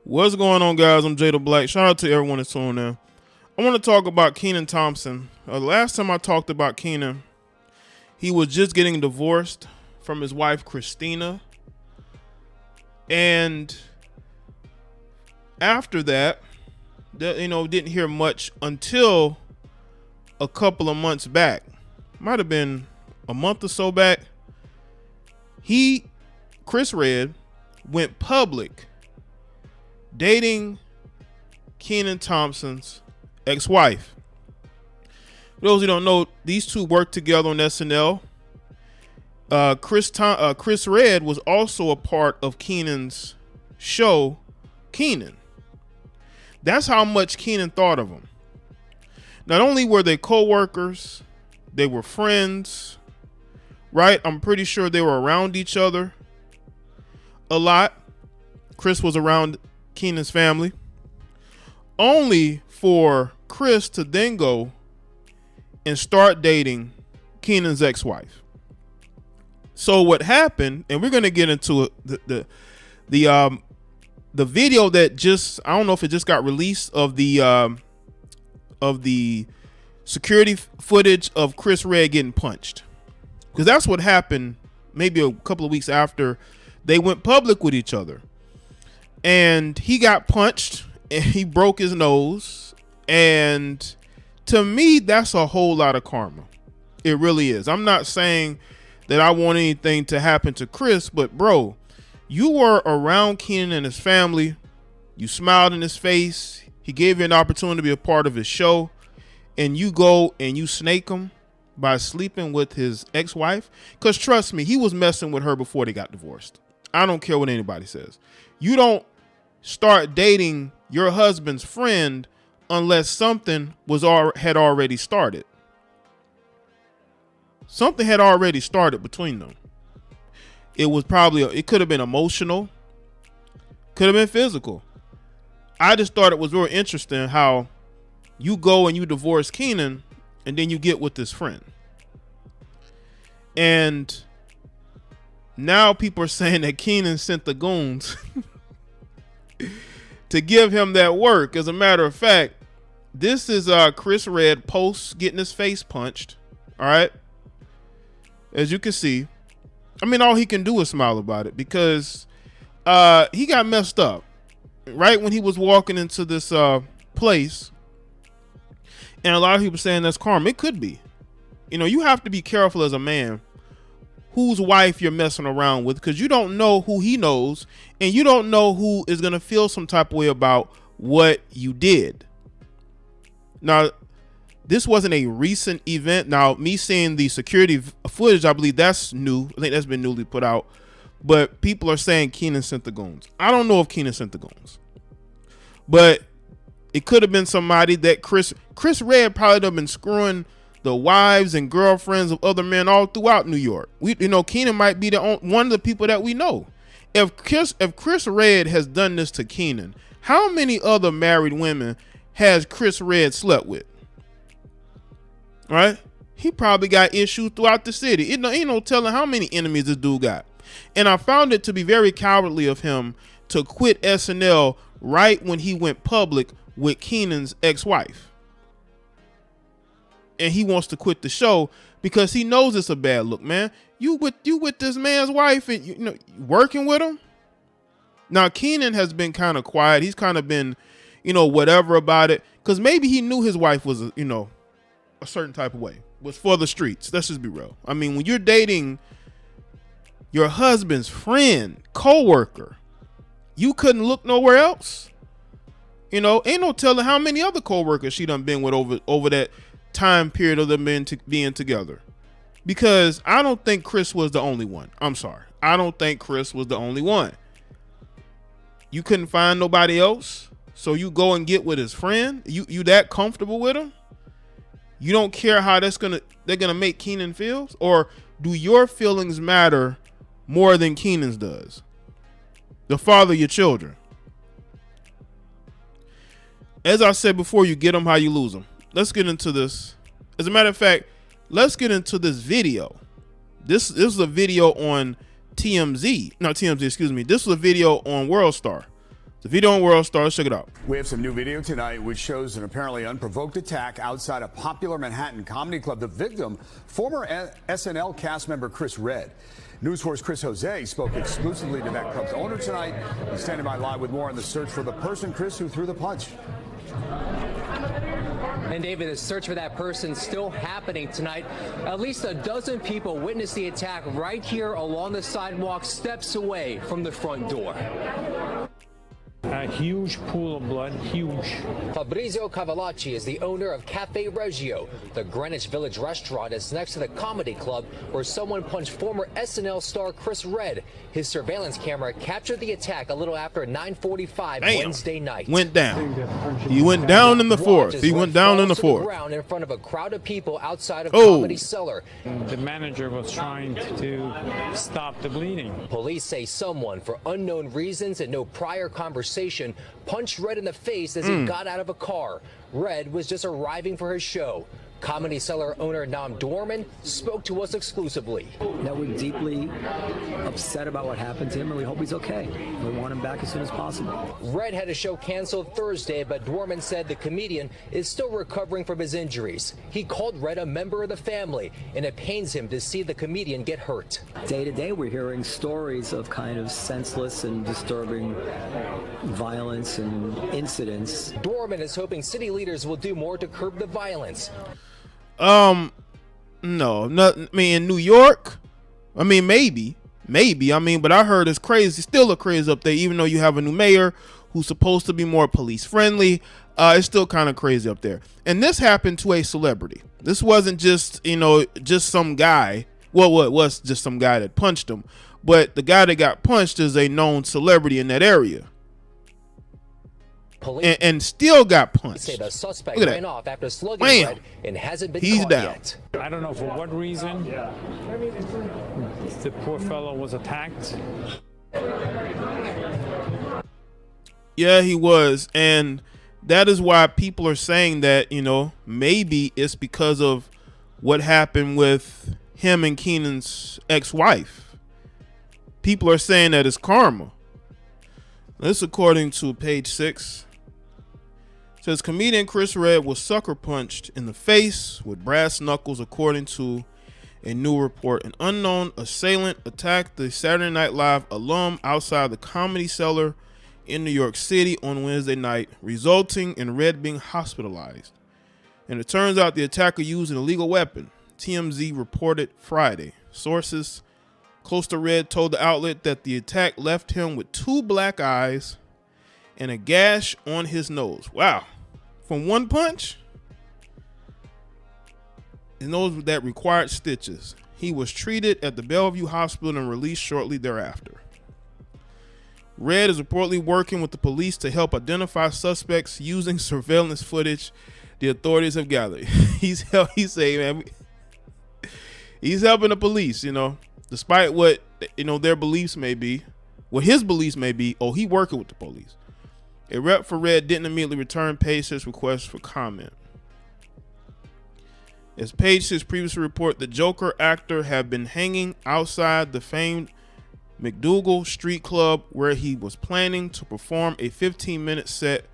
What's going on, guys? I'm Jada Black. Shout out to everyone that's on there. I want to talk about Kenan Thompson. Last time I talked about Kenan, he was just getting divorced from his wife, Christina. And after that, didn't hear much until a couple of months back. Might have been a month or so back. Chris Redd, went public dating Kenan Thompson's ex-wife. For those who don't know, these two worked together on SNL. Chris Redd was also a part of Kenan's show, Kenan. That's how much Kenan thought of him. Not only were they co-workers, they were friends, right? I'm pretty sure they were around each other a lot. Chris was around Kenan's family, only for Chris to then go and start dating Kenan's ex-wife. So what happened, and we're going to get into the video that just, I don't know if it just got released, of the security footage of Chris Redd getting punched, because that's what happened maybe a couple of weeks after they went public with each other. And he got punched and he broke his nose. And to me, that's a whole lot of karma. It really is. I'm not saying that I want anything to happen to Chris, but bro, you were around Kenan and his family. You smiled in his face. He gave you an opportunity to be a part of his show. And you go and you snake him by sleeping with his ex-wife. Because trust me, he was messing with her before they got divorced. I don't care what anybody says. You don't start dating your husband's friend unless something had already started. Something had already started between them. It was it could have been emotional, could have been physical. I just thought it was real interesting how you go and you divorce Kenan and then you get with this friend. And now people are saying that Kenan sent the goons to give him that work. As a matter of fact, this is Chris Redd post getting his face punched. All right. As you can see, I mean, all he can do is smile about it, because he got messed up right when he was walking into this place. And a lot of people saying that's karma. It could be. You have to be careful as a man whose wife you're messing around with, because you don't know who he knows, and you don't know who is going to feel some type of way about what you did. Now, this wasn't a recent event. Now, me seeing the security footage, I believe that's new. I think that's been newly put out. But people are saying Kenan sent the goons. I don't know if Kenan sent the goons, but it could have been somebody that Chris Redd probably would have been screwing the wives and girlfriends of other men all throughout New York. Kenan might be one of the people that we know. If Chris Redd has done this to Kenan, how many other married women has Chris Redd slept with? Right? He probably got issues throughout the city. Ain't no telling how many enemies this dude got. And I found it to be very cowardly of him to quit SNL right when he went public with Kenan's ex-wife. And he wants to quit the show because he knows it's a bad look, man. You with this man's wife and working with him. Now Kenan has been kind of quiet. He's kind of been, whatever about it, because maybe he knew his wife was, a certain type of way, was for the streets. Let's just be real. I mean, when you're dating your husband's friend, co-worker, you couldn't look nowhere else. Ain't no telling how many other co-workers she done been with over that time period of them being together. Because I don't think Chris was the only one. I'm sorry. I don't think Chris was the only one. You couldn't find nobody else, so you go and get with his friend. You that comfortable with him? You don't care how they're gonna make Kenan feel? Or do your feelings matter more than Kenan's does? The father of your children. As I said before, you get them how you lose them. Let's get into this. As a matter of fact, let's get into this video. This is a video on TMZ. Not TMZ, excuse me. This was a video on World Star. The video on World Star. Check it out. We have some new video tonight which shows an apparently unprovoked attack outside a popular Manhattan comedy club. The victim, former SNL cast member Chris Redd. News Force Chris Jose spoke exclusively to that club's owner tonight. He's standing by live with more on the search for the person, Chris, who threw the punch. And David, the search for that person still happening tonight. At least a dozen people witnessed the attack right here along the sidewalk, steps away from the front door. A huge pool of blood, huge. Fabrizio Cavalacci is the owner of Cafe Reggio, the Greenwich Village restaurant that's next to the comedy club where someone punched former SNL star Chris Redd. His surveillance camera captured the attack a little after 9:45 Wednesday night. Went down. He went down in the fourth. He went down in the fourth. Ground in front of a crowd of people outside of Comedy Cellar. The manager was trying to stop the bleeding. Police say someone, for unknown reasons and no prior conversation, punched Redd in the face as he got out of a car. Redd was just arriving for his show. Comedy Cellar owner Nam Dorman spoke to us exclusively. That we're deeply upset about what happened to him, and we hope he's okay. We want him back as soon as possible. Redd had a show canceled Thursday, but Dorman said the comedian is still recovering from his injuries. He called Redd a member of the family, and it pains him to see the comedian get hurt. Day to day, we're hearing stories of kind of senseless and disturbing violence and incidents. Dorman is hoping city leaders will do more to curb the violence. No, not, I mean, in New York, I mean, maybe, I mean, but I heard it's crazy, still a craze up there, even though you have a new mayor who's supposed to be more police friendly. It's still kind of crazy up there. And this happened to a celebrity. This wasn't just, you know, just some guy. Well, it was just some guy that punched him, but the guy that got punched is a known celebrity in that area. And still got punched. Say the suspect ran off after slugging Redd and hasn't been caught down. Yet. I don't know for what reason the poor fellow was attacked. Yeah, he was. And that is why people are saying that, you know, maybe it's because of what happened with him and Kenan's ex-wife. People are saying that it's karma. This according to page 6. Says comedian Chris Redd was sucker punched in the face with brass knuckles, according to a new report. An unknown assailant attacked the Saturday Night Live alum outside the Comedy Cellar in New York City on Wednesday night, resulting in Redd being hospitalized. And it turns out the attacker used an illegal weapon, TMZ reported Friday. Sources close to Redd told the outlet that the attack left him with 2 black eyes and a gash on his nose. Wow. From one punch? His nose that required stitches. He was treated at the Bellevue Hospital and released shortly thereafter. Redd is reportedly working with the police to help identify suspects using surveillance footage the authorities have gathered. He's saying, man, he's helping the police, you know, despite what, you know, their beliefs may be, what his beliefs may be. Oh, he working with the police. A rep for Redd didn't immediately return Page 6 request for comment. As Page 6 previously reported, the Joker actor had been hanging outside the famed McDougal Street Club where he was planning to perform a 15-minute set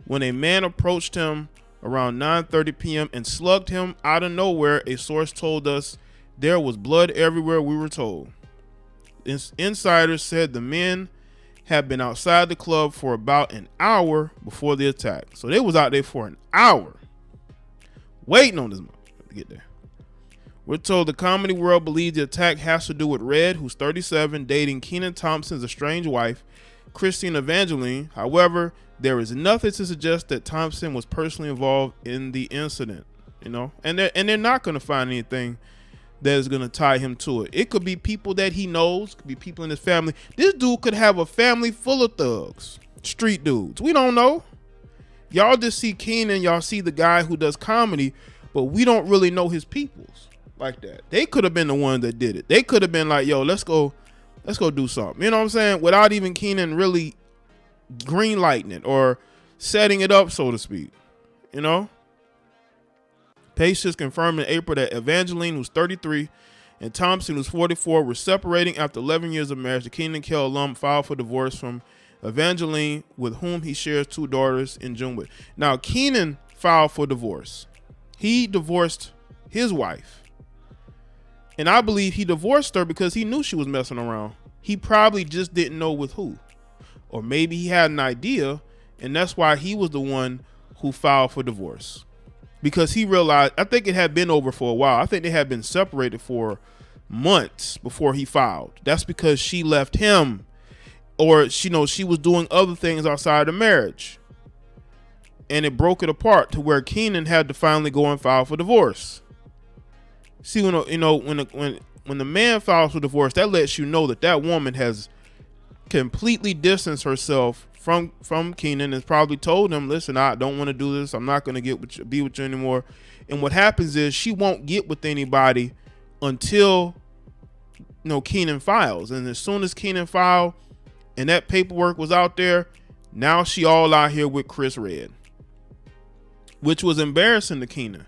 when a man approached him around 9:30 p.m. and slugged him out of nowhere. A source told us there was blood everywhere, we were told. Insiders said the men had been outside the club for about an hour before the attack. So they was out there for an hour waiting on this motherfucker to get there. We're told the comedy world believes the attack has to do with Redd, who's 37, dating Kenan Thompson's estranged wife, Christine Evangeline. However, there is nothing to suggest that Thompson was personally involved in the incident, you know, and they're not going to find anything that is going to tie him to it. It could be people that he knows, could be people in his family. This dude could have a family full of thugs, street dudes. We don't know. Y'all just see Kenan, y'all see the guy who does comedy, but we don't really know his peoples like that. They could have been the one that did it. They could have been like, yo, let's go do something. You know what I'm saying? Without even Kenan really green lighting it or setting it up, so to speak, you know? Patients confirmed in April that Evangeline, who's 33, and Thompson, who's 44, were separating after 11 years of marriage. The Kenan Kel alum filed for divorce from Evangeline, with whom he shares 2 daughters in June with. Now, Kenan filed for divorce. He divorced his wife. And I believe he divorced her because he knew she was messing around. He probably just didn't know with who. Or maybe he had an idea, and that's why he was the one who filed for divorce. Because he realized, I think it had been over for a while. I think they had been separated for months before he filed. That's because she left him, or she was doing other things outside of marriage. And it broke it apart to where Kenan had to finally go and file for divorce. See, when the man files for divorce, that lets you know that that woman has completely distanced herself from Kenan and probably told him, listen, I don't want to do this. I'm not going to be with you anymore. And what happens is she won't get with anybody until Kenan files. And as soon as Kenan filed and that paperwork was out there, now she all out here with Chris Redd, which was embarrassing to Kenan.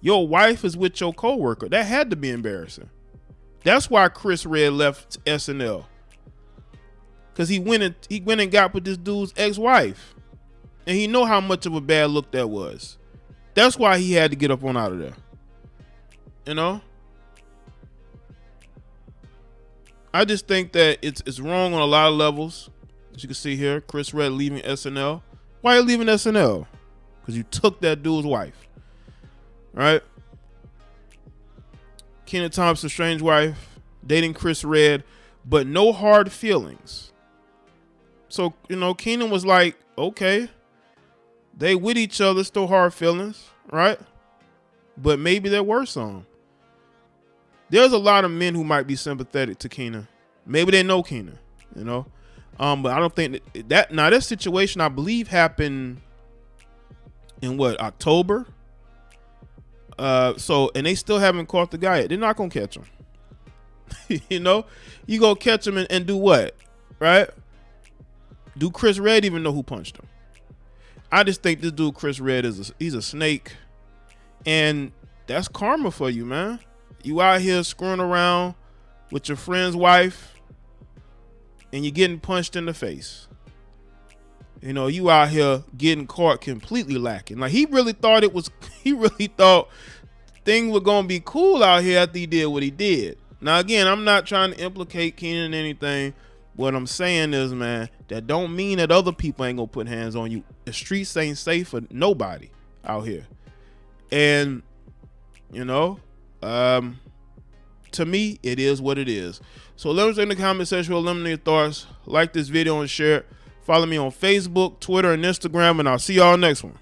Your wife is with your coworker. That had to be embarrassing. That's why Chris Redd left SNL. Because he went and got with this dude's ex-wife. And he know how much of a bad look that was. That's why he had to get up on out of there. I just think that it's wrong on a lot of levels. As you can see here, Chris Redd leaving SNL. Why are you leaving SNL? Because you took that dude's wife. Right? Kenan Thompson, strange wife, dating Chris Redd, but no hard feelings. So, Kenan was like, okay, they with each other, still hard feelings, right? But maybe there were some. There's a lot of men who might be sympathetic to Kenan. Maybe they know Kenan, but I don't think that situation, I believe, happened in October? And they still haven't caught the guy yet. They're not gonna catch him. You go catch him and do what, right? Do Chris Redd even know who punched him? I just think this dude Chris Redd he's a snake, and that's karma for you, man. You out here screwing around with your friend's wife, and you're getting punched in the face. You out here getting caught completely lacking. Like he really thought things were gonna be cool out here after he did what he did. Now again, I'm not trying to implicate Kenan in anything. What I'm saying is, man, that don't mean that other people ain't gonna put hands on you. The streets ain't safe for nobody out here. And to me, it is what it is. So let us know in the comment section. Let me know your thoughts. Like this video and share it. Follow me on Facebook, Twitter, and Instagram, and I'll see y'all next one.